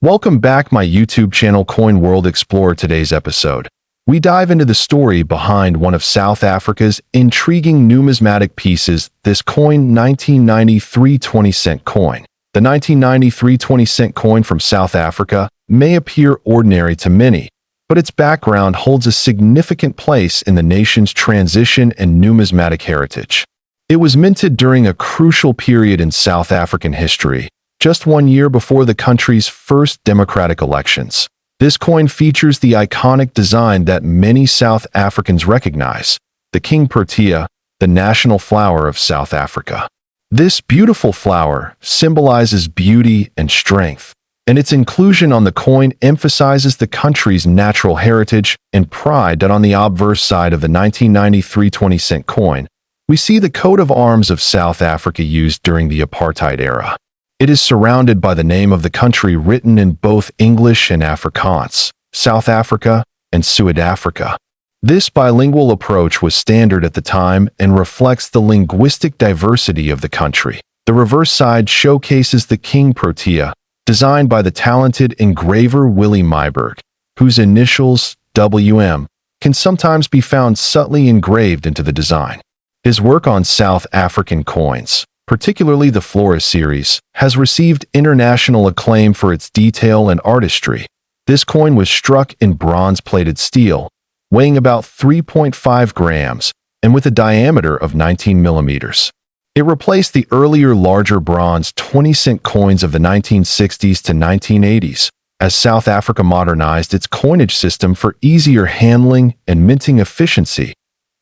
Welcome back my YouTube channel Coin World Explorer. Today's episode, we dive into the story behind one of South Africa's intriguing numismatic pieces, this coin 1993 20-cent coin. The 1993 20-cent coin from South Africa may appear ordinary to many, but its background holds a significant place in the nation's transition and numismatic heritage. It was minted during a crucial period in South African history, just 1 year before the country's first democratic elections. This coin features the iconic design that many South Africans recognize, the King Protea, the national flower of South Africa. This beautiful flower symbolizes beauty and strength, and its inclusion on the coin emphasizes the country's natural heritage and pride. That on the obverse side of the 1993 20-cent coin, we see the coat of arms of South Africa used during the apartheid era. It is surrounded by the name of the country written in both English and Afrikaans, South Africa and Suid-Afrika. This bilingual approach was standard at the time and reflects the linguistic diversity of the country. The reverse side showcases the King Protea, designed by the talented engraver Willie Myburgh, whose initials, WM, can sometimes be found subtly engraved into the design. His work on South African coins, particularly the Flora series, has received international acclaim for its detail and artistry. This coin was struck in bronze-plated steel, weighing about 3.5 grams and with a diameter of 19 millimeters. It replaced the earlier larger bronze 20-cent coins of the 1960s to 1980s, as South Africa modernized its coinage system for easier handling and minting efficiency.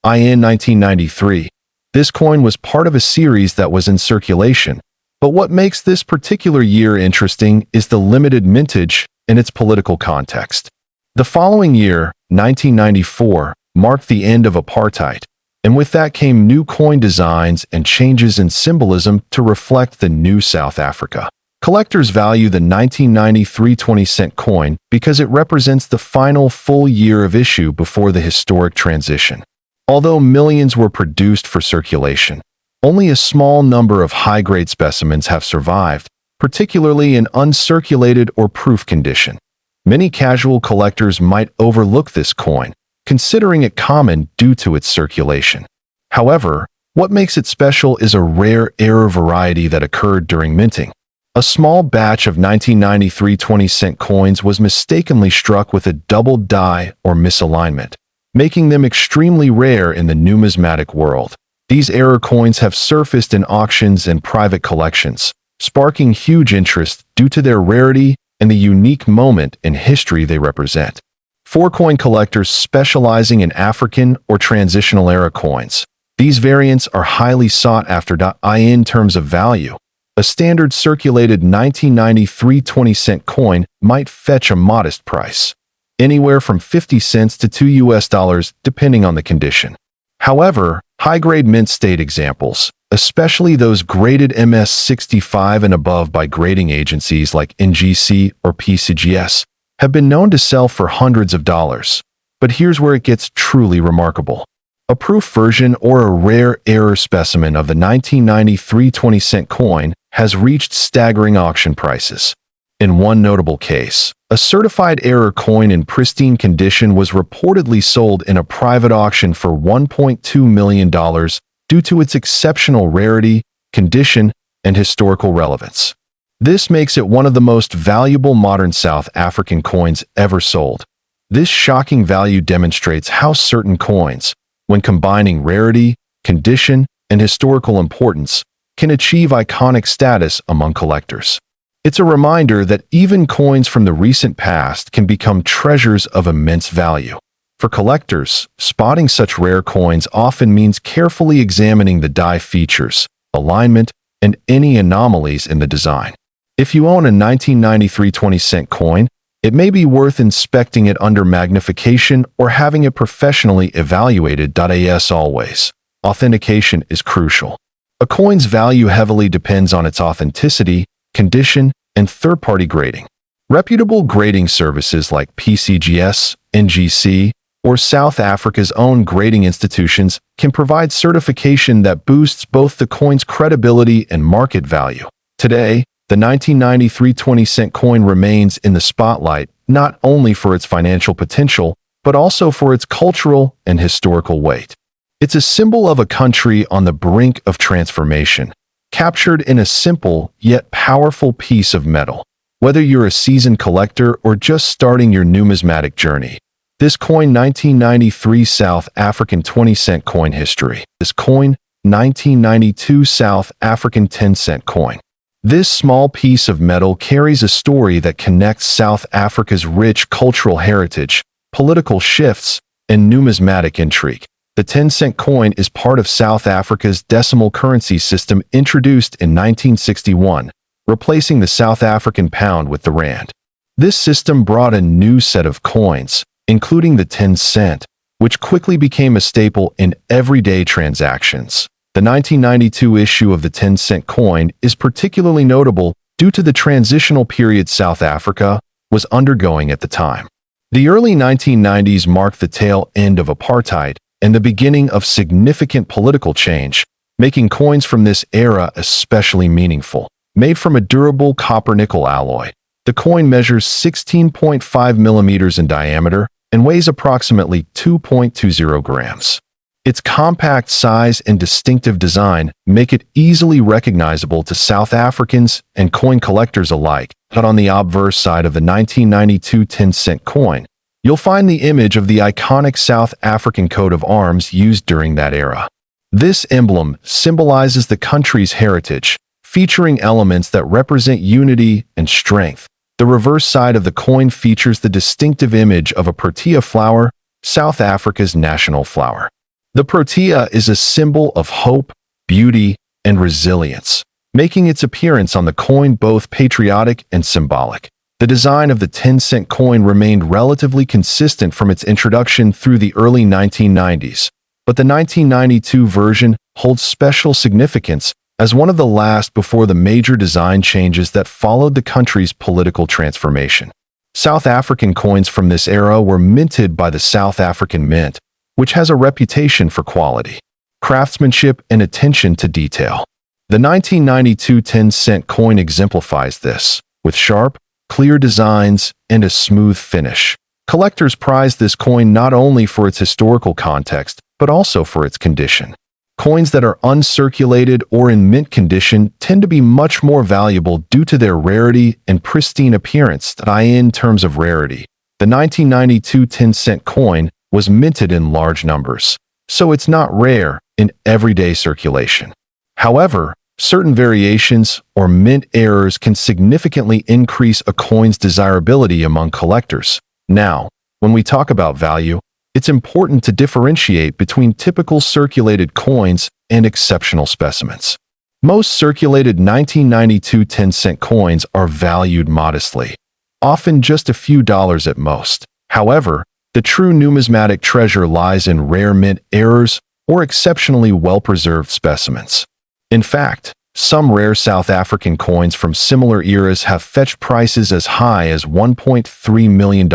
In 1993, this coin was part of a series that was in circulation, but what makes this particular year interesting is the limited mintage and its political context. The following year, 1994, marked the end of apartheid, and with that came new coin designs and changes in symbolism to reflect the new South Africa. Collectors value the 1993 20-cent coin because it represents the final full year of issue before the historic transition. Although millions were produced for circulation, only a small number of high-grade specimens have survived, particularly in uncirculated or proof condition. Many casual collectors might overlook this coin, considering it common due to its circulation. However, what makes it special is a rare error variety that occurred during minting. A small batch of 1993 20-cent coins was mistakenly struck with a double die or misalignment, making them extremely rare in the numismatic world. These error coins have surfaced in auctions and private collections, sparking huge interest due to their rarity and the unique moment in history they represent. For coin collectors specializing in African or transitional era coins, these variants are highly sought after. In terms of value, a standard circulated 1993 20-cent coin might fetch a modest price, anywhere from 50 cents to $2 depending on the condition. However, high-grade mint state examples, especially those graded MS65 and above by grading agencies like NGC or PCGS, have been known to sell for hundreds of dollars. But here's where it gets truly remarkable. A proof version or a rare error specimen of the 1993 20-cent coin has reached staggering auction prices. In one notable case, a certified error coin in pristine condition was reportedly sold in a private auction for $1.2 million due to its exceptional rarity, condition, and historical relevance. This makes it one of the most valuable modern South African coins ever sold. This shocking value demonstrates how certain coins, when combining rarity, condition, and historical importance, can achieve iconic status among collectors. It's a reminder that even coins from the recent past can become treasures of immense value. For collectors, spotting such rare coins often means carefully examining the die features, alignment, and any anomalies in the design. If you own a 1993 20-cent coin, it may be worth inspecting it under magnification or having it professionally evaluated. As always, authentication is crucial. A coin's value heavily depends on its authenticity, condition, and third-party grading. Reputable grading services like PCGS, NGC, or South Africa's own grading institutions can provide certification that boosts both the coin's credibility and market value. Today, The 1993 20-cent coin remains in the spotlight not only for its financial potential, but also for its cultural and historical weight. It's a symbol of a country on the brink of transformation, captured in a simple yet powerful piece of metal. Whether you're a seasoned collector or just starting your numismatic journey, this coin 1993 South African 20-cent coin history. This coin 1992 South African 10-cent coin. This small piece of metal carries a story that connects South Africa's rich cultural heritage, political shifts, and numismatic intrigue. The 10-cent coin is part of South Africa's decimal currency system introduced in 1961, replacing the South African pound with the rand. This system brought a new set of coins, including the 10 cent, which quickly became a staple in everyday transactions. The 1992 issue of the 10-cent coin is particularly notable due to the transitional period South Africa was undergoing at the time. The early 1990s marked the tail end of apartheid and the beginning of significant political change, making coins from this era especially meaningful. Made from a durable copper-nickel alloy, the coin measures 16.5 millimeters in diameter and weighs approximately 2.20 grams. Its compact size and distinctive design make it easily recognizable to South Africans and coin collectors alike. But on the obverse side of the 1992 10-cent coin, you'll find the image of the iconic South African coat of arms used during that era. This emblem symbolizes the country's heritage, featuring elements that represent unity and strength. The reverse side of the coin features the distinctive image of a protea flower, South Africa's national flower. The protea is a symbol of hope, beauty, and resilience, making its appearance on the coin both patriotic and symbolic. The design of the 10-cent coin remained relatively consistent from its introduction through the early 1990s, but the 1992 version holds special significance as one of the last before the major design changes that followed the country's political transformation. South African coins from this era were minted by the South African Mint, which has a reputation for quality, craftsmanship, and attention to detail. The 1992 10-cent coin exemplifies this, with sharp, clear designs and a smooth finish. Collectors prize this coin not only for its historical context, but also for its condition. Coins that are uncirculated or in mint condition tend to be much more valuable due to their rarity and pristine appearance. In terms of rarity, the 1992 10-cent coin was minted in large numbers, so it's not rare in everyday circulation. However, certain variations or mint errors can significantly increase a coin's desirability among collectors. Now, when we talk about value, it's important to differentiate between typical circulated coins and exceptional specimens. Most circulated 1992 10-cent coins are valued modestly, often just a few dollars at most. However, the true numismatic treasure lies in rare mint errors or exceptionally well-preserved specimens. In fact, some rare South African coins from similar eras have fetched prices as high as $1.3 million,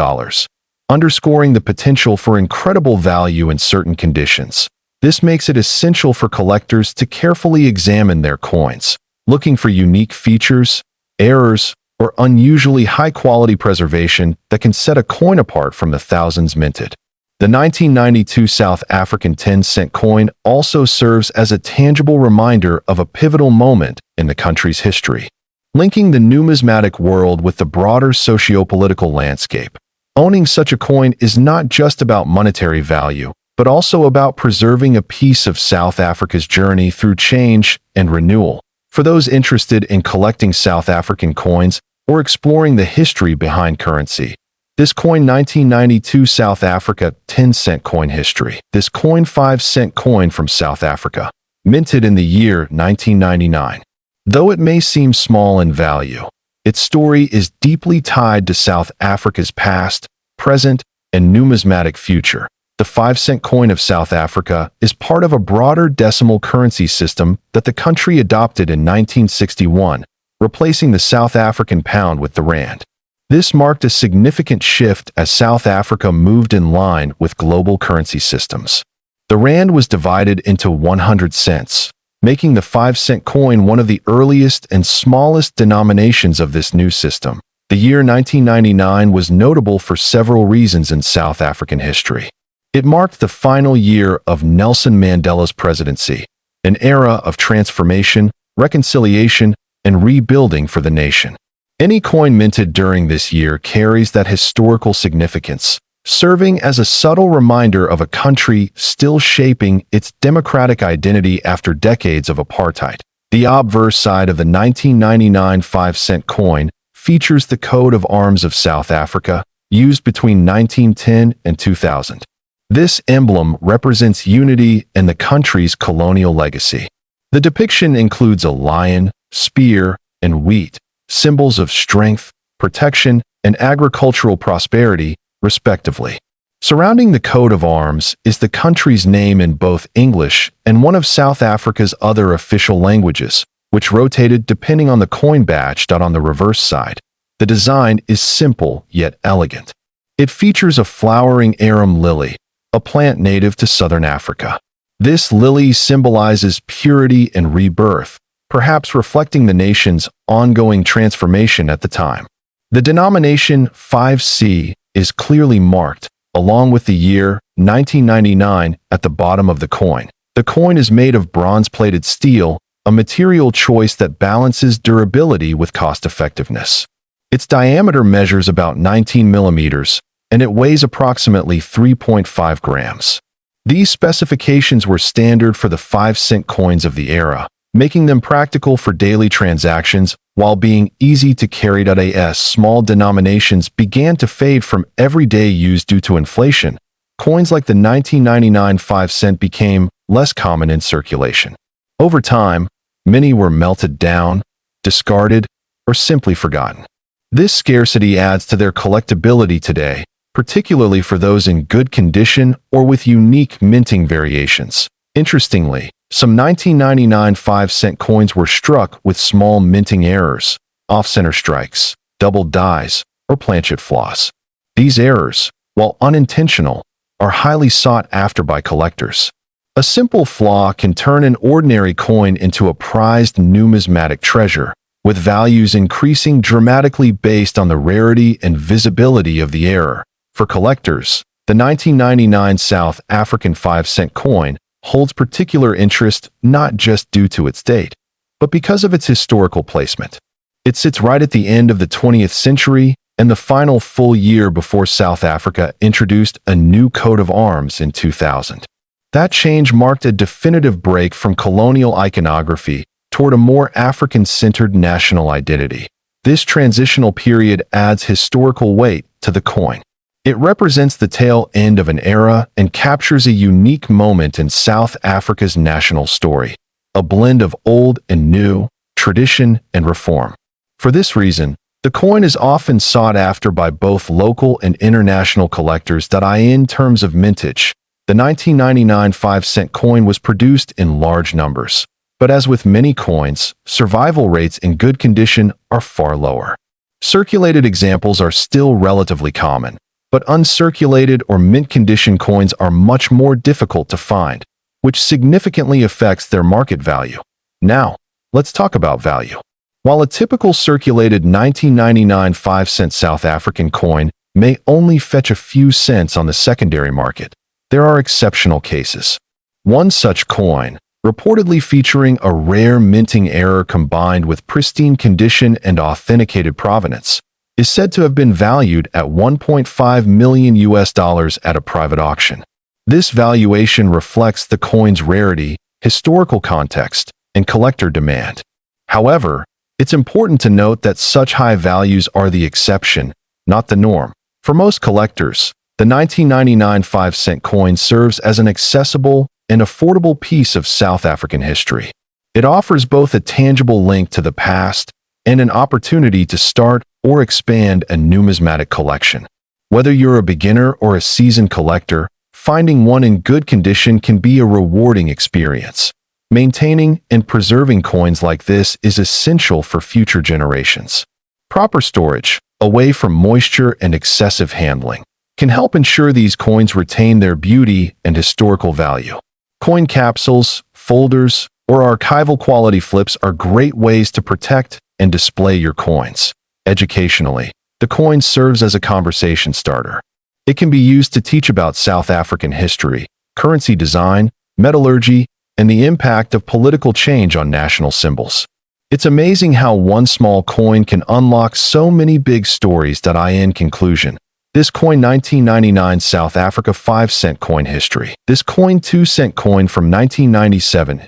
underscoring the potential for incredible value in certain conditions. This makes it essential for collectors to carefully examine their coins, looking for unique features, errors, or unusually high-quality preservation that can set a coin apart from the thousands minted. The 1992 South African 10-cent coin also serves as a tangible reminder of a pivotal moment in the country's history, linking the numismatic world with the broader socio-political landscape. Owning such a coin is not just about monetary value, but also about preserving a piece of South Africa's journey through change and renewal. For those interested in collecting South African coins or exploring the history behind currency, this coin 1992 South Africa 10-cent coin history. This coin 5-cent coin from South Africa, minted in the year 1999. Though it may seem small in value, its story is deeply tied to South Africa's past, present, and numismatic future. The 5-cent coin of South Africa is part of a broader decimal currency system that the country adopted in 1961, replacing the South African pound with the rand. This marked a significant shift as South Africa moved in line with global currency systems. The rand was divided into 100 cents, making the 5-cent coin one of the earliest and smallest denominations of this new system. The year 1999 was notable for several reasons in South African history. It marked the final year of Nelson Mandela's presidency, an era of transformation, reconciliation, and rebuilding for the nation. Any coin minted during this year carries that historical significance, serving as a subtle reminder of a country still shaping its democratic identity after decades of apartheid. The obverse side of the 1999 5-cent coin features the coat of arms of South Africa, used between 1910 and 2000. This emblem represents unity and the country's colonial legacy. The depiction includes a lion, spear, and wheat, symbols of strength, protection, and agricultural prosperity, respectively. Surrounding the coat of arms is the country's name in both English and one of South Africa's other official languages, which rotated depending on the coin badge. On the reverse side, the design is simple yet elegant. It features a flowering arum lily, a plant native to southern Africa. This lily symbolizes purity and rebirth, perhaps reflecting the nation's ongoing transformation at the time. The denomination 5C is clearly marked, along with the year 1999 at the bottom of the coin. The coin is made of bronze-plated steel, a material choice that balances durability with cost-effectiveness. Its diameter measures about 19 millimeters, and it weighs approximately 3.5 grams. These specifications were standard for the 5-cent coins of the era, making them practical for daily transactions while being easy to carry. As small denominations began to fade from everyday use due to inflation, coins like the 1999 5-cent became less common in circulation. Over time, many were melted down, discarded, or simply forgotten. This scarcity adds to their collectability today, particularly for those in good condition or with unique minting variations. Interestingly, some 1999 5-cent coins were struck with small minting errors, off-center strikes, double dies, or planchet flaws. These errors, while unintentional, are highly sought after by collectors. A simple flaw can turn an ordinary coin into a prized numismatic treasure, with values increasing dramatically based on the rarity and visibility of the error. For collectors, the 1999 South African 5-cent coin holds particular interest not just due to its date, but because of its historical placement. It sits right at the end of the 20th century and the final full year before South Africa introduced a new coat of arms in 2000. That change marked a definitive break from colonial iconography toward a more African-centered national identity. This transitional period adds historical weight to the coin. It represents the tail end of an era and captures a unique moment in South Africa's national story, a blend of old and new, tradition and reform. For this reason, the coin is often sought after by both local and international collectors. In terms of mintage, the 1999 5-cent coin was produced in large numbers, but as with many coins, survival rates in good condition are far lower. Circulated examples are still relatively common, but uncirculated or mint condition coins are much more difficult to find, which significantly affects their market value. Now, let's talk about value. While a typical circulated 1999 5-cent South African coin may only fetch a few cents on the secondary market, there are exceptional cases. One such coin, reportedly featuring a rare minting error combined with pristine condition and authenticated provenance, is said to have been valued at $1.5 million at a private auction. This valuation reflects the coin's rarity, historical context, and collector demand. However, it's important to note that such high values are the exception, not the norm. For most collectors, the 1999 5-cent coin serves as an accessible and affordable piece of South African history. It offers both a tangible link to the past and an opportunity to start or expand a numismatic collection. Whether you're a beginner or a seasoned collector, finding one in good condition can be a rewarding experience. Maintaining and preserving coins like this is essential for future generations. Proper storage, away from moisture and excessive handling, can help ensure these coins retain their beauty and historical value. Coin capsules, folders, or archival quality flips are great ways to protect and display your coins. Educationally, the coin serves as a conversation starter. It can be used to teach about South African history, currency design, metallurgy, and the impact of political change on national symbols. It's amazing how one small coin can unlock so many big stories. In conclusion, this coin 1999 South Africa 5-cent coin history. This coin 2-cent coin from 1997.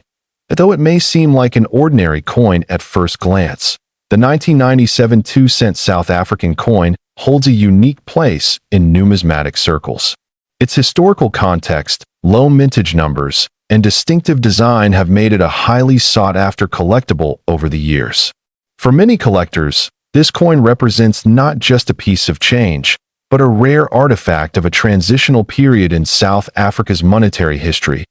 Though it may seem like an ordinary coin at first glance, the 1997 2-cent South African coin holds a unique place in numismatic circles. Its historical context, low mintage numbers, and distinctive design have made it a highly sought-after collectible over the years. For many collectors, this coin represents not just a piece of change, but a rare artifact of a transitional period in South Africa's monetary history.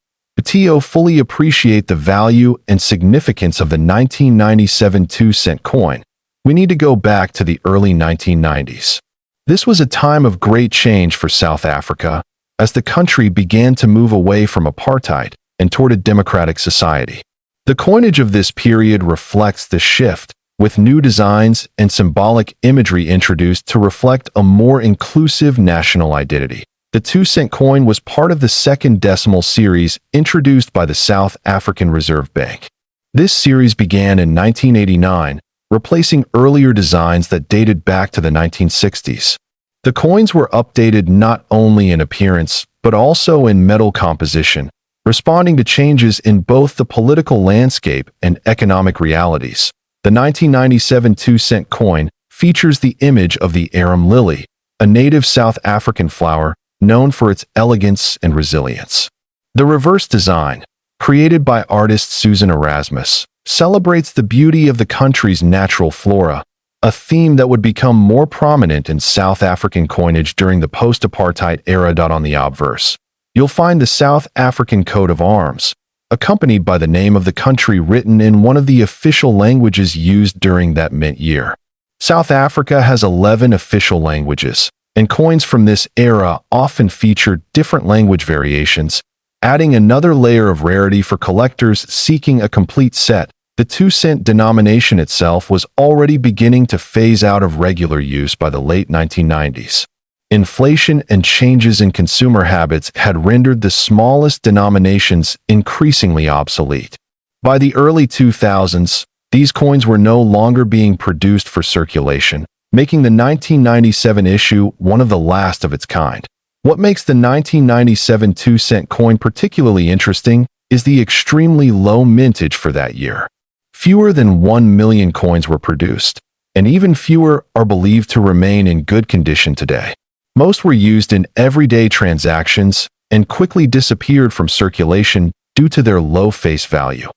To fully appreciate the value and significance of the 1997 2-cent coin, we need to go back to the early 1990s. This was a time of great change for South Africa, as the country began to move away from apartheid and toward a democratic society. The coinage of this period reflects the shift, with new designs and symbolic imagery introduced to reflect a more inclusive national identity. The 2-cent coin was part of the second decimal series introduced by the South African Reserve Bank. This series began in 1989, replacing earlier designs that dated back to the 1960s. The coins were updated not only in appearance, but also in metal composition, responding to changes in both the political landscape and economic realities. The 1997 2-cent coin features the image of the arum lily, a native South African flower known for its elegance and resilience. The reverse design, created by artist Susan Erasmus, celebrates the beauty of the country's natural flora, a theme that would become more prominent in South African coinage during the post-apartheid era. On the obverse, you'll find the South African coat of arms, accompanied by the name of the country written in one of the official languages used during that mint year. South Africa has 11 official languages, and coins from this era often feature different language variations, adding another layer of rarity for collectors seeking a complete set. The 2-cent denomination itself was already beginning to phase out of regular use by the late 1990s. Inflation and changes in consumer habits had rendered the smallest denominations increasingly obsolete. By the early 2000s, these coins were no longer being produced for circulation, making the 1997 issue one of the last of its kind. What makes the 1997 2-cent coin particularly interesting is the extremely low mintage for that year. Fewer than 1 million coins were produced, and even fewer are believed to remain in good condition today. Most were used in everyday transactions and quickly disappeared from circulation due to their low face value.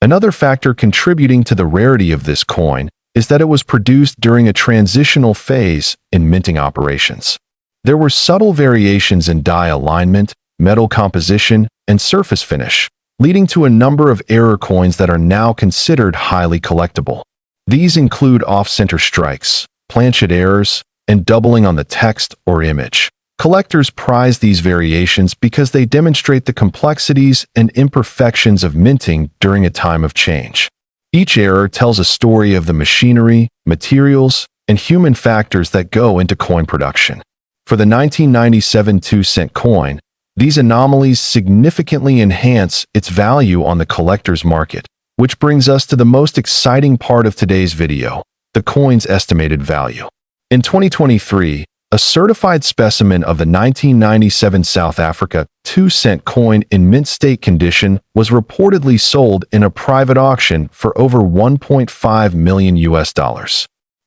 Another factor contributing to the rarity of this coin is that it was produced during a transitional phase in minting operations. There were subtle variations in die alignment, metal composition, and surface finish, leading to a number of error coins that are now considered highly collectible. These include off-center strikes, planchet errors, and doubling on the text or image. Collectors prize these variations because they demonstrate the complexities and imperfections of minting during a time of change. Each error tells a story of the machinery, materials, and human factors that go into coin production. For the 1997 2-cent coin, these anomalies significantly enhance its value on the collector's market, which brings us to the most exciting part of today's video, the coin's estimated value. In 2023, a certified specimen of the 1997 South Africa 2-cent coin in mint state condition was reportedly sold in a private auction for over $1.5 million.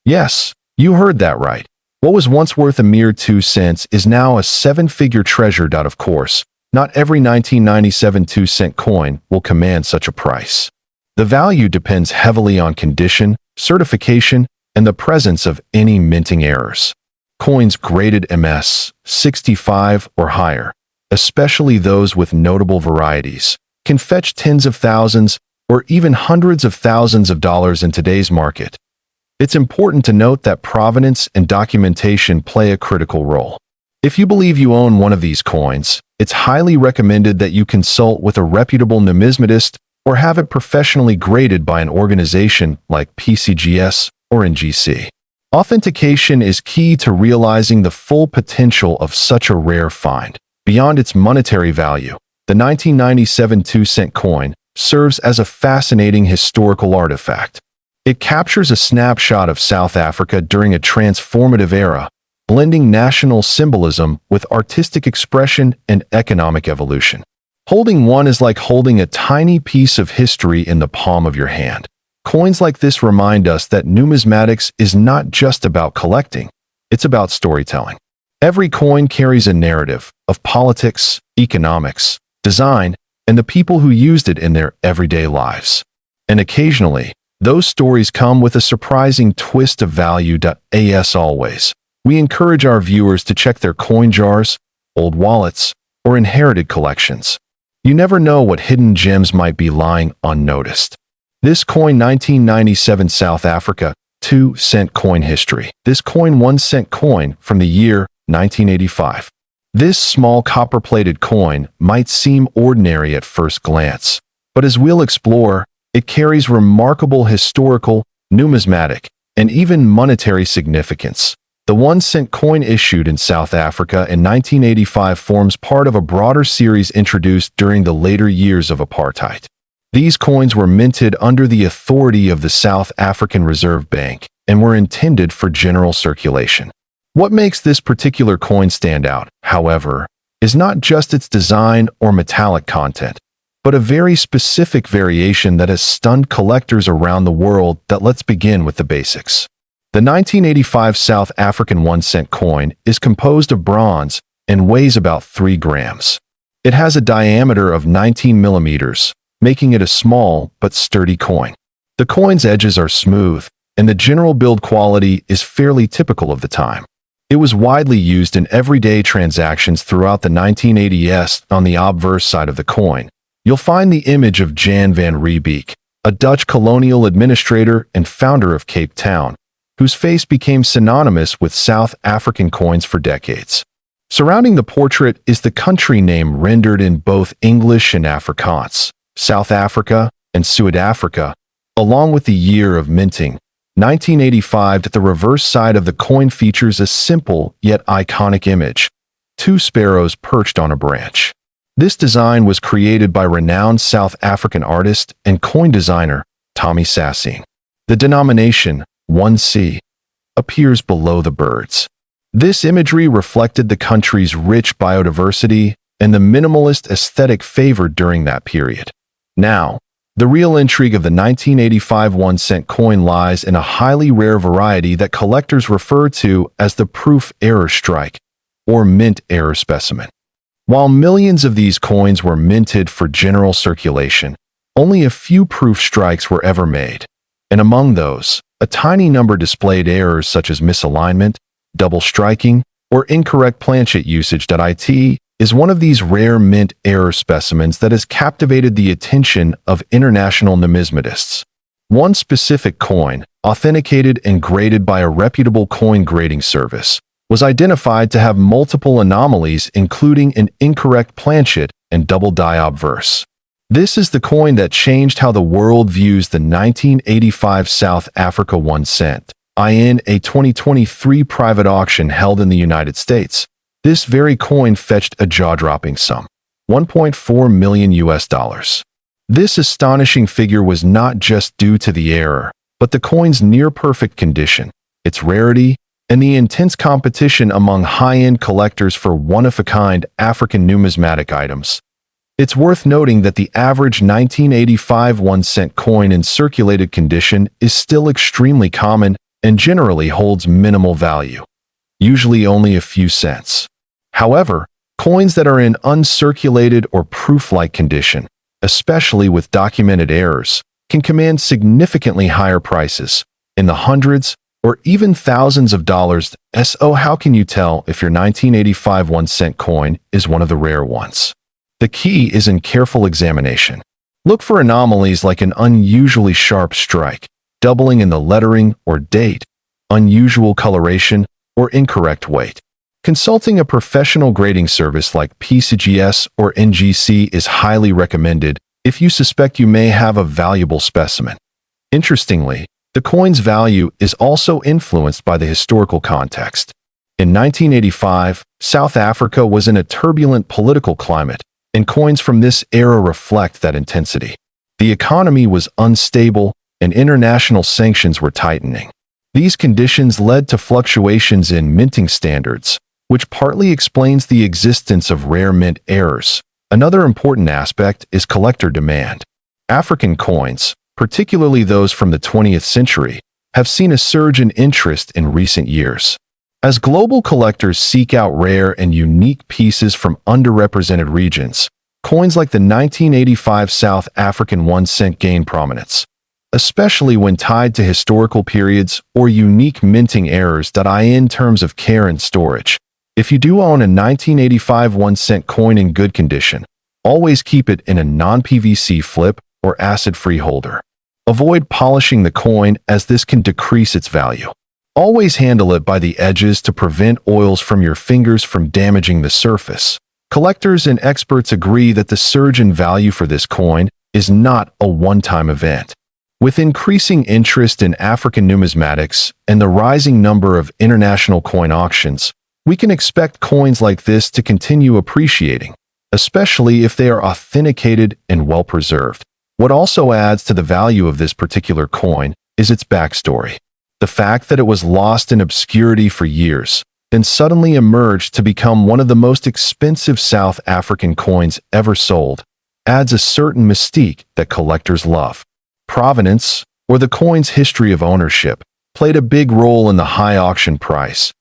Yes, you heard that right. What was once worth a mere 2 cents is now a 7-figure treasure. Of course, not every 1997 2-cent coin will command such a price. The value depends heavily on condition, certification, and the presence of any minting errors. Coins graded MS 65 or higher, especially those with notable varieties, can fetch tens of thousands or even hundreds of thousands of dollars in today's market. It's important to note that provenance and documentation play a critical role. If you believe you own one of these coins, it's highly recommended that you consult with a reputable numismatist or have it professionally graded by an organization like PCGS or NGC. Authentication is key to realizing the full potential of such a rare find. Beyond its monetary value, the 1997 2-cent coin serves as a fascinating historical artifact. It captures a snapshot of South Africa during a transformative era, blending national symbolism with artistic expression and economic evolution. Holding one is like holding a tiny piece of history in the palm of your hand. Coins like this remind us that numismatics is not just about collecting, it's about storytelling. Every coin carries a narrative of politics, economics, design, and the people who used it in their everyday lives. And occasionally, those stories come with a surprising twist of value. As always, we encourage our viewers to check their coin jars, old wallets, or inherited collections. You never know what hidden gems might be lying unnoticed. This coin 1997 South Africa 2-cent coin history. This coin 1-cent coin from the year 1985. This small copper-plated coin might seem ordinary at first glance, but as we'll explore, it carries remarkable historical, numismatic, and even monetary significance. The 1-cent coin issued in South Africa in 1985 forms part of a broader series introduced during the later years of apartheid. These coins were minted under the authority of the South African Reserve Bank and were intended for general circulation. What makes this particular coin stand out, however, is not just its design or metallic content, but a very specific variation that has stunned collectors around the world. Let's begin with the basics. The 1985 South African 1-cent coin is composed of bronze and weighs about 3 grams. It has a diameter of 19 millimeters, making it a small but sturdy coin. The coin's edges are smooth, and the general build quality is fairly typical of the time. It was widely used in everyday transactions throughout the 1980s. On the obverse side of the coin, you'll find the image of Jan van Riebeeck, a Dutch colonial administrator and founder of Cape Town, whose face became synonymous with South African coins for decades. Surrounding the portrait is the country name rendered in both English and Afrikaans, South Africa and Suid-Afrika, along with the year of minting, 1985. The reverse side of the coin features a simple yet iconic image, 2 sparrows perched on a branch. This design was created by renowned South African artist and coin designer Tommy Sassine. The denomination 1C appears below the birds. This imagery reflected the country's rich biodiversity and the minimalist aesthetic favored during that period. Now, the real intrigue of the 1985 1-cent coin lies in a highly rare variety that collectors refer to as the proof error strike, or mint error specimen. While millions of these coins were minted for general circulation, only a few proof strikes were ever made, and among those, a tiny number displayed errors such as misalignment, double striking, or incorrect planchet usage. It is one of these rare mint error specimens that has captivated the attention of international numismatists. One specific coin, authenticated and graded by a reputable coin grading service, was identified to have multiple anomalies, including an incorrect planchet and double die obverse. This is the coin that changed how the world views the 1985 South Africa 1-cent. In a 2023 private auction held in the United States, this very coin fetched a jaw-dropping sum, $1.4 million. This astonishing figure was not just due to the error, but the coin's near-perfect condition, its rarity, and the intense competition among high-end collectors for one-of-a-kind African numismatic items. It's worth noting that the average 1985 1-cent coin in circulated condition is still extremely common and generally holds minimal value, usually only a few cents. However, coins that are in uncirculated or proof-like condition, especially with documented errors, can command significantly higher prices, in the hundreds or even thousands of dollars. So how can you tell if your 1985 1-cent coin is one of the rare ones? The key is in careful examination. Look for anomalies like an unusually sharp strike, doubling in the lettering or date, unusual coloration, or incorrect weight. Consulting a professional grading service like PCGS or NGC is highly recommended, if you suspect you may have a valuable specimen. Interestingly, the coin's value is also influenced by the historical context. In 1985, South Africa was in a turbulent political climate, and coins from this era reflect that intensity. The economy was unstable, and international sanctions were tightening. These conditions led to fluctuations in minting standards, which partly explains the existence of rare mint errors. Another important aspect is collector demand. African coins, particularly those from the 20th century, have seen a surge in interest in recent years. As global collectors seek out rare and unique pieces from underrepresented regions, coins like the 1985 South African 1 cent gain prominence, especially when tied to historical periods or unique minting errors. In terms of care and storage, if you do own a 1985 1 cent coin in good condition, always keep it in a non-PVC flip or acid-free holder. Avoid polishing the coin, as this can decrease its value. Always handle it by the edges to prevent oils from your fingers from damaging the surface. Collectors and experts agree that the surge in value for this coin is not a one-time event. With increasing interest in African numismatics and the rising number of international coin auctions, we can expect coins like this to continue appreciating, especially if they are authenticated and well-preserved. What also adds to the value of this particular coin is its backstory. The fact that it was lost in obscurity for years, then suddenly emerged to become one of the most expensive South African coins ever sold, adds a certain mystique that collectors love. Provenance, or the coin's history of ownership, played a big role in the high auction price.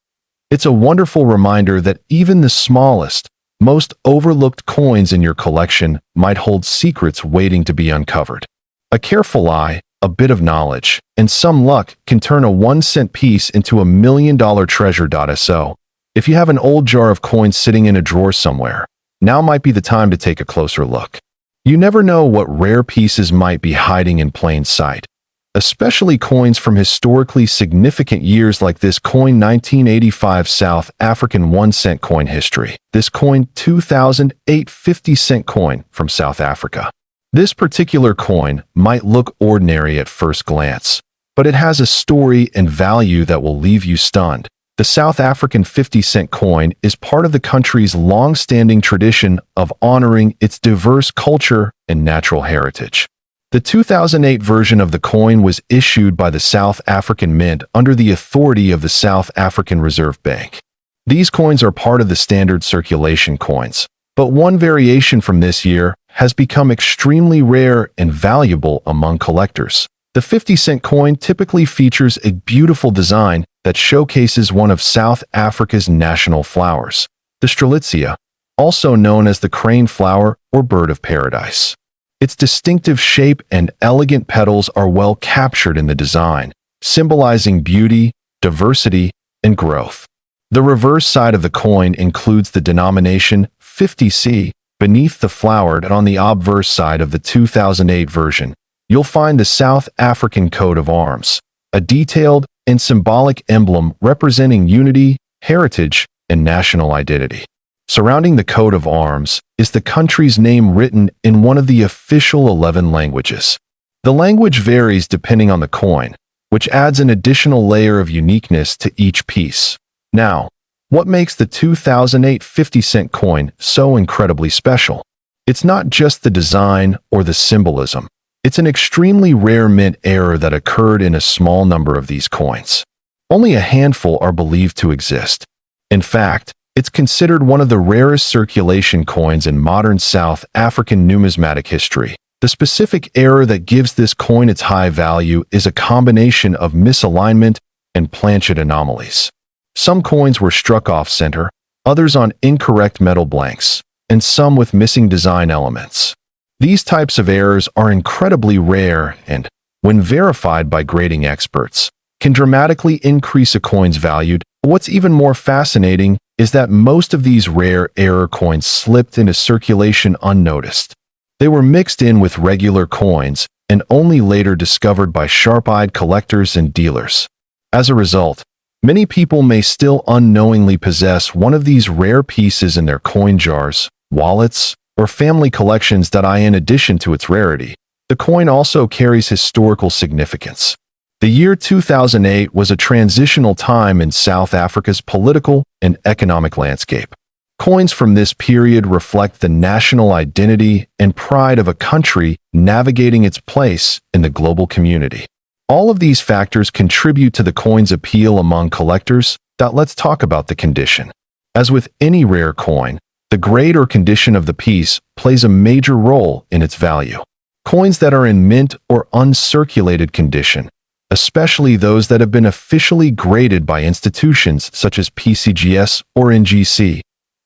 It's a wonderful reminder that even the smallest, most overlooked coins in your collection might hold secrets waiting to be uncovered. A careful eye, a bit of knowledge, and some luck can turn a 1 cent piece into $1 million treasure. So, if you have an old jar of coins sitting in a drawer somewhere, now might be the time to take a closer look. You never know what rare pieces might be hiding in plain sight, especially coins from historically significant years like this coin 1985 South African 1 cent coin history. This coin 2008 50 cent coin from South Africa. This particular coin might look ordinary at first glance, but it has a story and value that will leave you stunned. The South African 50 cent coin is part of the country's long-standing tradition of honoring its diverse culture and natural heritage. The 2008 version of the coin was issued by the South African Mint under the authority of the South African Reserve Bank. These coins are part of the standard circulation coins, but one variation from this year has become extremely rare and valuable among collectors. The 50 cent coin typically features a beautiful design that showcases one of South Africa's national flowers, the strelitzia, also known as the crane flower or bird of paradise. Its distinctive shape and elegant petals are well captured in the design, symbolizing beauty, diversity, and growth. The reverse side of the coin includes the denomination 50C beneath the flower, and on the obverse side of the 2008 version, you'll find the South African coat of arms, a detailed and symbolic emblem representing unity, heritage, and national identity. Surrounding the coat of arms is the country's name written in one of the official 11 languages. The language varies depending on the coin, which adds an additional layer of uniqueness to each piece. Now, what makes the 2008 50 cent coin so incredibly special? It's not just the design or the symbolism. It's an extremely rare mint error that occurred in a small number of these coins. Only a handful are believed to exist. In fact, it's considered one of the rarest circulation coins in modern South African numismatic history. The specific error that gives this coin its high value is a combination of misalignment and planchet anomalies. Some coins were struck off-center, others on incorrect metal blanks, and some with missing design elements. These types of errors are incredibly rare and, when verified by grading experts, can dramatically increase a coin's value. What's even more fascinating is that most of these rare error coins slipped into circulation unnoticed. They were mixed in with regular coins and only later discovered by sharp-eyed collectors and dealers. As a result, many people may still unknowingly possess one of these rare pieces in their coin jars, wallets, or family collections. In addition to its rarity, the coin also carries historical significance. The year 2008 was a transitional time in South Africa's political and economic landscape. Coins from this period reflect the national identity and pride of a country navigating its place in the global community. All of these factors contribute to the coin's appeal among collectors. Let's talk about the condition. As with any rare coin, the grade or condition of the piece plays a major role in its value. Coins that are in mint or uncirculated condition, especially those that have been officially graded by institutions such as PCGS or NGC,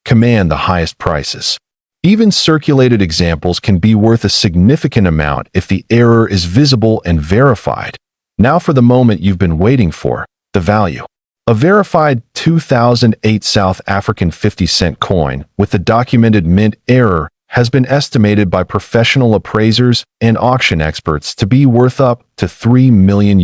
command the highest prices. Even circulated examples can be worth a significant amount if the error is visible and verified. Now for the moment you've been waiting for, the value. A verified 2008 South African 50-cent coin with the documented mint error has been estimated by professional appraisers and auction experts to be worth up to $3 million.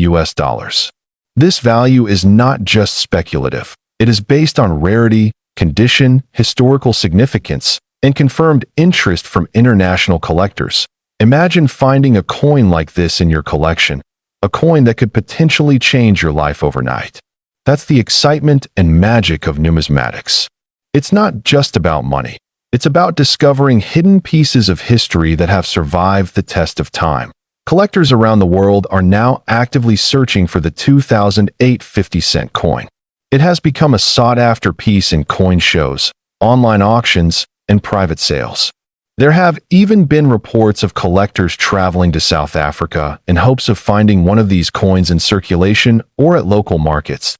This value is not just speculative. It is based on rarity, condition, historical significance, and confirmed interest from international collectors. Imagine finding a coin like this in your collection, a coin that could potentially change your life overnight. That's the excitement and magic of numismatics. It's not just about money. It's about discovering hidden pieces of history that have survived the test of time. Collectors around the world are now actively searching for the 2008 50-cent coin. It has become a sought-after piece in coin shows, online auctions, and private sales. There have even been reports of collectors traveling to South Africa in hopes of finding one of these coins in circulation or at local markets.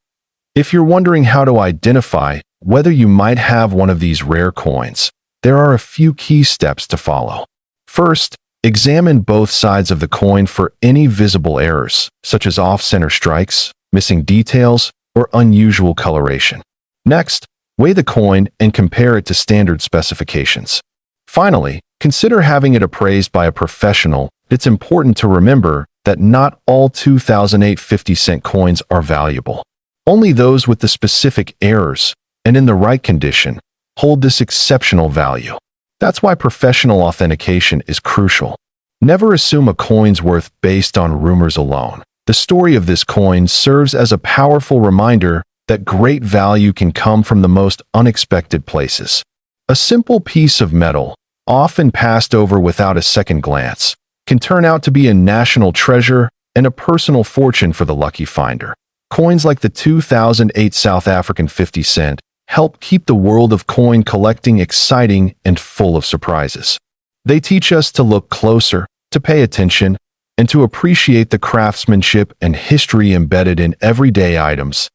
If you're wondering how to identify whether you might have one of these rare coins, there are a few key steps to follow. First, examine both sides of the coin for any visible errors, such as off-center strikes, missing details, or unusual coloration. Next, weigh the coin and compare it to standard specifications. Finally, consider having it appraised by a professional. It's important to remember that not all 2008 50-cent coins are valuable. Only those with the specific errors and in the right condition hold this exceptional value. That's why professional authentication is crucial. Never assume a coin's worth based on rumors alone. The story of this coin serves as a powerful reminder that great value can come from the most unexpected places. A simple piece of metal, often passed over without a second glance, can turn out to be a national treasure and a personal fortune for the lucky finder. Coins like the 2008 South African 50-cent help keep the world of coin collecting exciting and full of surprises. They teach us to look closer, to pay attention, and to appreciate the craftsmanship and history embedded in everyday items.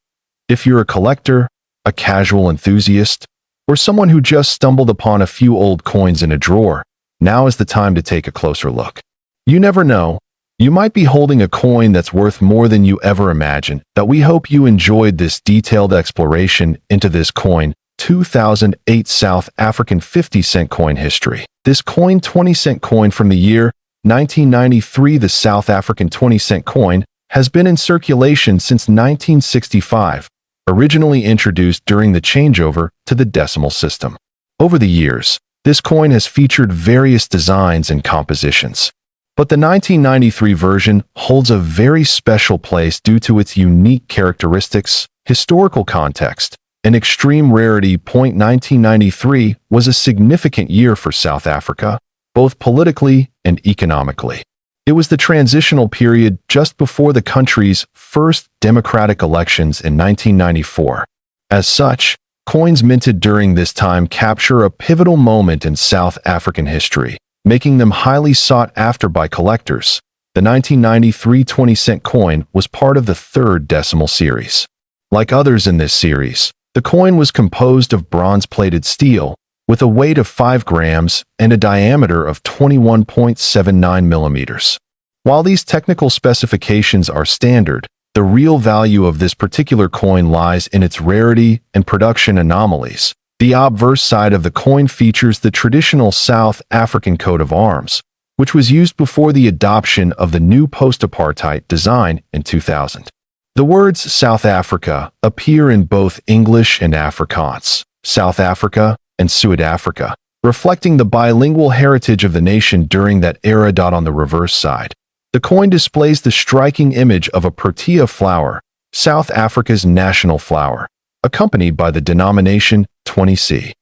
If you're a collector, a casual enthusiast, or someone who just stumbled upon a few old coins in a drawer, now is the time to take a closer look. You never know. You might be holding a coin that's worth more than you ever imagined. We hope you enjoyed this detailed exploration into this coin, 2008 South African 50-cent coin history. This coin, 20-cent coin from the year 1993, the South African 20-cent coin, has been in circulation since 1965, originally introduced during the changeover to the decimal system. Over the years, this coin has featured various designs and compositions. But the 1993 version holds a very special place due to its unique characteristics, historical context, and extreme rarity. 1993 was a significant year for South Africa, both politically and economically. It was the transitional period just before the country's first democratic elections in 1994. As such, coins minted during this time capture a pivotal moment in South African history, making them highly sought after by collectors. The 1993 20-cent coin was part of the third decimal series. Like others in this series, the coin was composed of bronze-plated steel, with a weight of 5 grams and a diameter of 21.79 millimeters. While these technical specifications are standard, the real value of this particular coin lies in its rarity and production anomalies. The obverse side of the coin features the traditional South African coat of arms, which was used before the adoption of the new post-apartheid design in 2000. The words South Africa appear in both English and Afrikaans, South Africa and Suid-Africa, reflecting the bilingual heritage of the nation during that era. On the reverse side, the coin displays the striking image of a protea flower, South Africa's national flower, accompanied by the denomination 20C.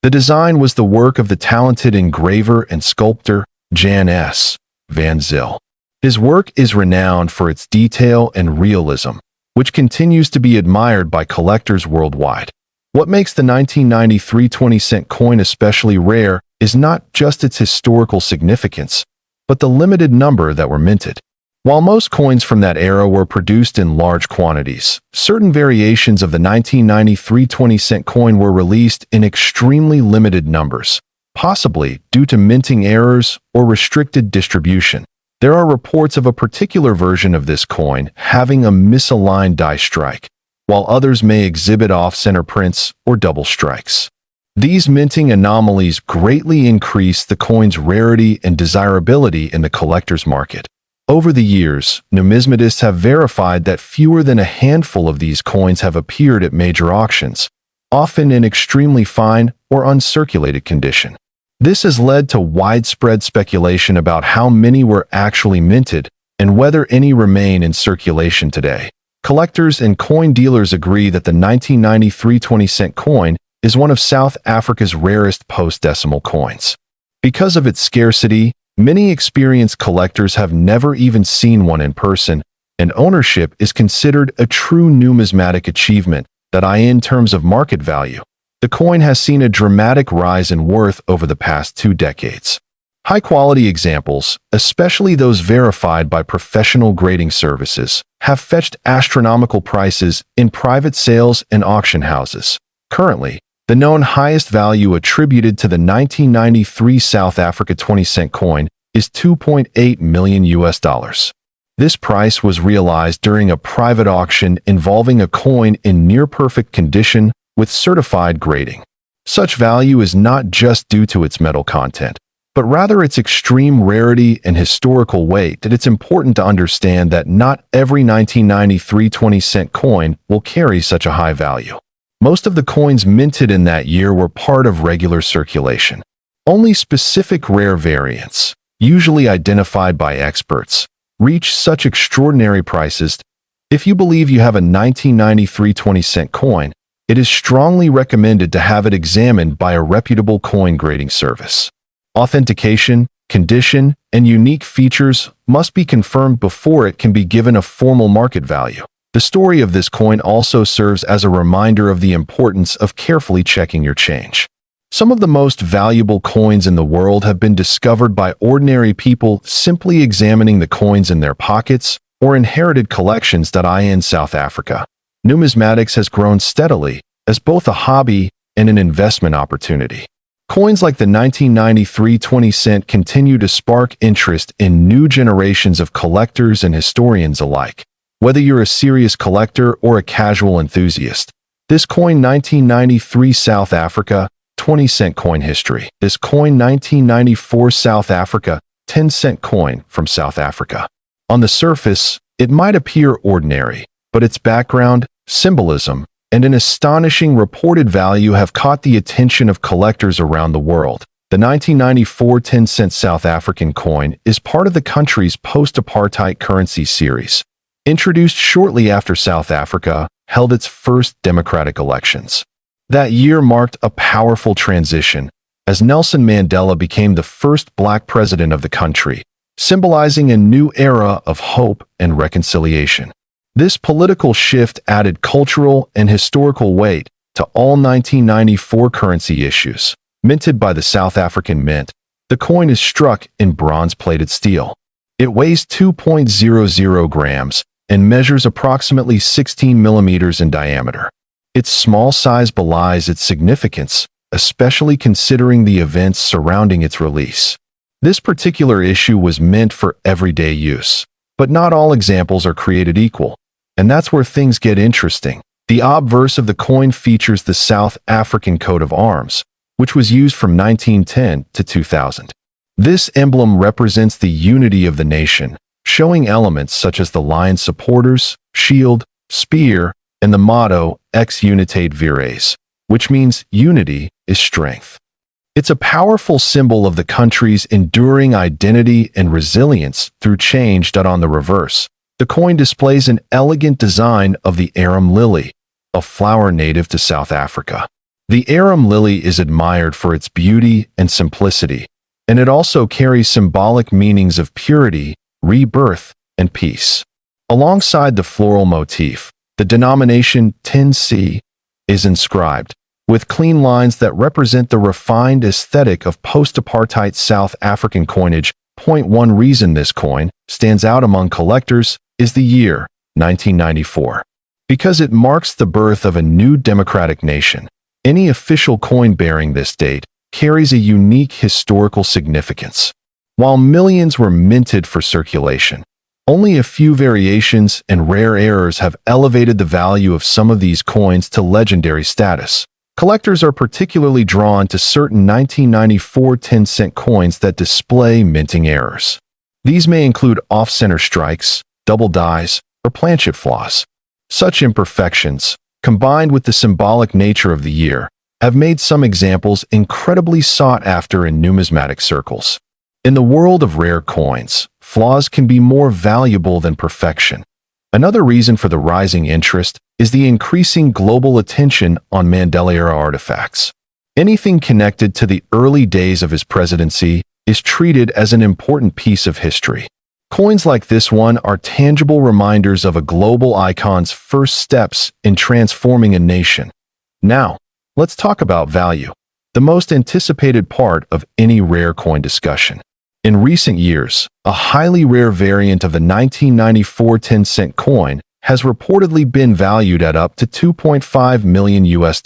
The design was the work of the talented engraver and sculptor Jan S. van Zyl. His work is renowned for its detail and realism, which continues to be admired by collectors worldwide. What makes the 1993 20-cent coin especially rare is not just its historical significance, but the limited number that were minted. While most coins from that era were produced in large quantities, certain variations of the 1993 20-cent coin were released in extremely limited numbers, possibly due to minting errors or restricted distribution. There are reports of a particular version of this coin having a misaligned die strike, while others may exhibit off-center prints or double strikes. These minting anomalies greatly increase the coin's rarity and desirability in the collector's market. Over the years, numismatists have verified that fewer than a handful of these coins have appeared at major auctions, often in extremely fine or uncirculated condition. This has led to widespread speculation about how many were actually minted and whether any remain in circulation today. Collectors and coin dealers agree that the 1993 20-cent coin is one of South Africa's rarest post-decimal coins. Because of its scarcity, many experienced collectors have never even seen one in person, and ownership is considered a true numismatic achievement in terms of market value. The coin has seen a dramatic rise in worth over the past 2 decades. High-quality examples, especially those verified by professional grading services, have fetched astronomical prices in private sales and auction houses. Currently, the known highest value attributed to the 1993 South Africa 20-cent coin is $2.8 million. This price was realized during a private auction involving a coin in near-perfect condition with certified grading. Such value is not just due to its metal content, but rather its extreme rarity and historical weight. It's important to understand that not every 1993 20-cent coin will carry such a high value. Most of the coins minted in that year were part of regular circulation. Only specific rare variants, usually identified by experts, reach such extraordinary prices. If you believe you have a 1993 20-cent coin, it is strongly recommended to have it examined by a reputable coin grading service. Authentication, condition, and unique features must be confirmed before it can be given a formal market value. The story of this coin also serves as a reminder of the importance of carefully checking your change. Some of the most valuable coins in the world have been discovered by ordinary people simply examining the coins in their pockets or inherited collections. In South Africa, numismatics has grown steadily as both a hobby and an investment opportunity. Coins like the 1993 20-cent continue to spark interest in new generations of collectors and historians alike. Whether you're a serious collector or a casual enthusiast, this coin 1993 South Africa 20-cent coin history. This coin 1994 South Africa 10-cent coin from South Africa. On the surface, it might appear ordinary, but its background, symbolism, and an astonishing reported value have caught the attention of collectors around the world. The 1994 10-cent South African coin is part of the country's post-apartheid currency series, introduced shortly after South Africa held its first democratic elections. That year marked a powerful transition, as Nelson Mandela became the first black president of the country, symbolizing a new era of hope and reconciliation. This political shift added cultural and historical weight to all 1994 currency issues. Minted by the South African Mint, the coin is struck in bronze-plated steel. It weighs 2.00 grams and measures approximately 16 millimeters in diameter. Its small size belies its significance, especially considering the events surrounding its release. This particular issue was meant for everyday use, but not all examples are created equal. And that's where things get interesting. The obverse of the coin features the South African coat of arms, which was used from 1910 to 2000. This emblem represents the unity of the nation, showing elements such as the lion's supporters, shield, spear, and the motto Ex Unitate Vires, which means unity is strength. It's a powerful symbol of the country's enduring identity and resilience through change. On the reverse, the coin displays an elegant design of the arum lily, a flower native to South Africa. The arum lily is admired for its beauty and simplicity, and it also carries symbolic meanings of purity, rebirth, and peace. Alongside the floral motif, the denomination 10C is inscribed, with clean lines that represent the refined aesthetic of post-apartheid South African coinage. One reason this coin stands out among collectors is the year 1994. Because it marks the birth of a new democratic nation, any official coin bearing this date carries a unique historical significance. While millions were minted for circulation, only a few variations and rare errors have elevated the value of some of these coins to legendary status. Collectors are particularly drawn to certain 1994 10-cent coins that display minting errors. These may include off-center strikes, double dies, or planchet flaws. Such imperfections, combined with the symbolic nature of the year, have made some examples incredibly sought after in numismatic circles. In the world of rare coins, flaws can be more valuable than perfection. Another reason for the rising interest is the increasing global attention on Mandela-era artifacts. Anything connected to the early days of his presidency is treated as an important piece of history. Coins like this one are tangible reminders of a global icon's first steps in transforming a nation. Now, let's talk about value, the most anticipated part of any rare coin discussion. In recent years, a highly rare variant of the 1994 10-cent coin has reportedly been valued at up to $2.5 million US.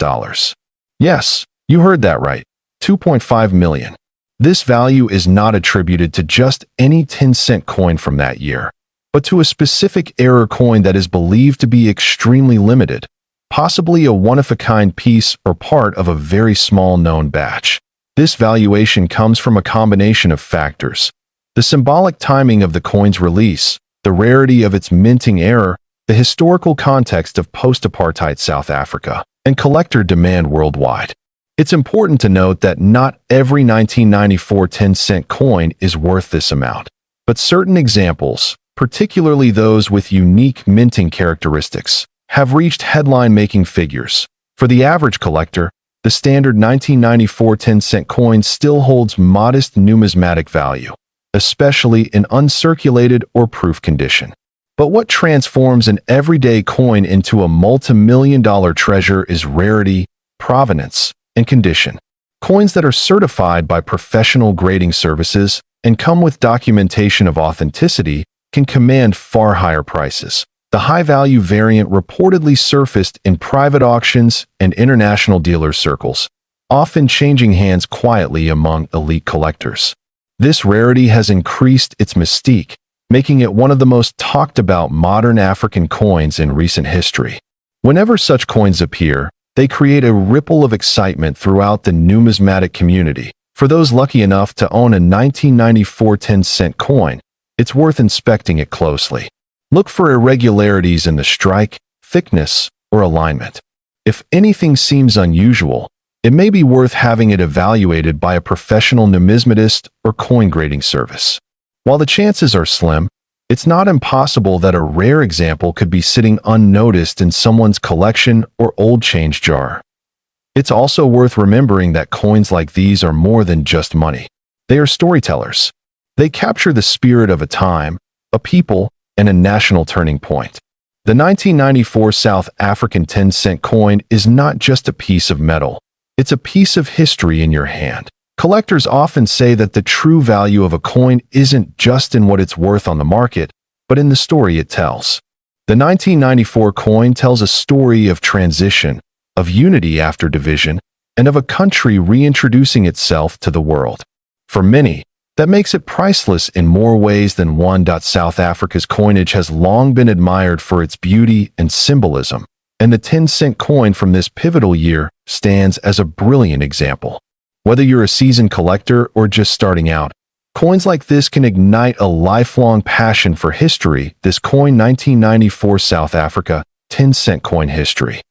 Yes, you heard that right, $2.5 million. This value is not attributed to just any 10-cent coin from that year, but to a specific era coin that is believed to be extremely limited, possibly a one-of-a-kind piece or part of a very small known batch. This valuation comes from a combination of factors: the symbolic timing of the coin's release, the rarity of its minting era, the historical context of post-apartheid South Africa, and collector demand worldwide. It's important to note that not every 1994 10-cent coin is worth this amount, but certain examples, particularly those with unique minting characteristics, have reached headline-making figures. For the average collector, the standard 1994 10-cent coin still holds modest numismatic value, especially in uncirculated or proof condition. But what transforms an everyday coin into a multi-million-dollar treasure is rarity, provenance, and condition. Coins that are certified by professional grading services and come with documentation of authenticity can command far higher prices. The high-value variant reportedly surfaced in private auctions and international dealer circles, often changing hands quietly among elite collectors. This rarity has increased its mystique, making it one of the most talked-about modern African coins in recent history. Whenever such coins appear, they create a ripple of excitement throughout the numismatic community. For those lucky enough to own a 1994 10-cent coin, it's worth inspecting it closely. Look for irregularities in the strike, thickness, or alignment. If anything seems unusual, it may be worth having it evaluated by a professional numismatist or coin grading service. While the chances are slim, it's not impossible that a rare example could be sitting unnoticed in someone's collection or old change jar. It's also worth remembering that coins like these are more than just money. They are storytellers. They capture the spirit of a time, a people, and a national turning point. The 1994 South African 10-cent coin is not just a piece of metal. It's a piece of history in your hand. Collectors often say that the true value of a coin isn't just in what it's worth on the market, but in the story it tells. The 1994 coin tells a story of transition, of unity after division, and of a country reintroducing itself to the world. For many, that makes it priceless in more ways than one. South Africa's coinage has long been admired for its beauty and symbolism, and the 10-cent coin from this pivotal year stands as a brilliant example. Whether you're a seasoned collector or just starting out, coins like this can ignite a lifelong passion for history. This coin 1994 South Africa 10-cent coin history.